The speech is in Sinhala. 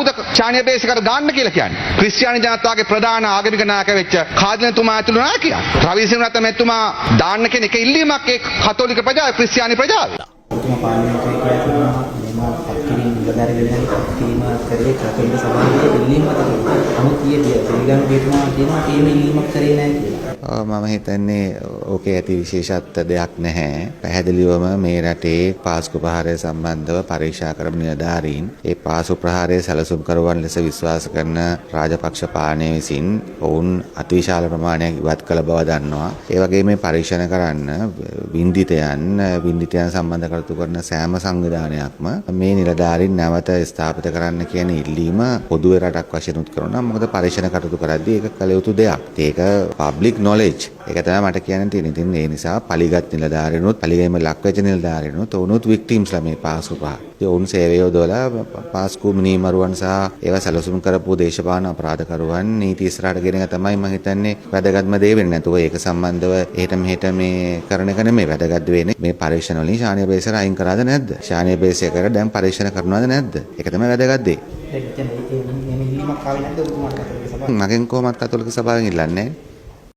කවුද ශානීය බේසිකට ගන්න කියලා කියන්නේ? ක්‍රිස්තියානි ජනතාවගේ ප්‍රධාන ආගමික නායක වෙච්ච කාදිනතුමා ඇතුළු නායකයා. රවිසිංහ රත්නමැතිතුමා දාන්න කෙනෙක් ඉල්ලීමක් ඒ කතෝලික ප්‍රජාව ක්‍රිස්තියානි ප්‍රජාව. ඔබතුමා පාර්ලිමේන්තුවේ කියනවා මේවා පත්කිරීම නිලධාරි වෙනකන් පත්කිරීම කරේ කතෝලික සභාවේ ඉල්ලීම මත කියලා. නමුත් ඊයේ පිළිගන්න කියනවා තේම ඉල්ලීමක් කරේ නැහැ කියලා. මම හිතන්නේ ඕකේ ඇති විශේෂත්ව දෙයක් නැහැ. පැහැදිලිවම මේ රටේ පාස්කු ප්‍රහාරය සම්බන්ධව පරීක්ෂා කරන නිලධාරීන් ඒ පාසු ප්‍රහාරය සැලසුම් කරුවන් ලෙස විශ්වාස කරන රාජපක්ෂ පාලනය විසින් ඔවුන් අතිවිශාල ප්‍රමාණයක් ඉවත් කළ බව දන්නවා. ඒ වගේම මේ පරීක්ෂණ කරන්න වින්දිතයන් සම්බන්ධ කටයුතු කරන සෑම සංවිධානයක්ම මේ නිලධාරීන් නැවත ස්ථාපිත කරන්න කියන ඉල්ලීම පොදුවේ රටක් වශයෙන් උත් කරනවා. මොකද පරීක්ෂණ කටයුතු කරද්දී ඒක කළ යුතු දෙයක්. ඒක පබ්ලික් knowledge. ඒක තමයි මට කියන්න තියෙන්නේ. ඉතින් ඒ නිසා පලිගත් නිලධාරීනුත් පලිගැීම ලක්වෙච්ච නිලධාරීනුත් ඔවුනුත් වික්ටිම්ස්ලා මේ පාස්කු ප්‍රහාර. ඔවුන් සේවය යොදවලා පාස්කු මිනීමරුවන් සහ ඒවා සැලසුම් කරපු දේශපාලන අපරාධකරුවන් නීති ඉස්සරහට ගෙන එක තමයි මම හිතන්නේ වැදගත්ම දේ වෙන්නේ. නැතුව ඒක සම්බන්ධව එහෙට මෙහෙට මේ කරන එක නෙමෙයි වැදගත් වෙන්නේ. මේ පරීක්ෂණ වලින් ශානීය බේසර අයින් කරාද නැද්ද? ශානීය බේසයකට දැන් පරීක්ෂණ කරනවද නැද්ද? ඒක තමයි වැදගත් දේ. දැන් මේ ඉල්ලීමක් ආවේ නැද්ද ඔබතුමාට කතෝලික සභාවේ? මගෙන් කොහොමත් කතෝලික සභාවෙන් ඉල්ලන්නේ නැහැ.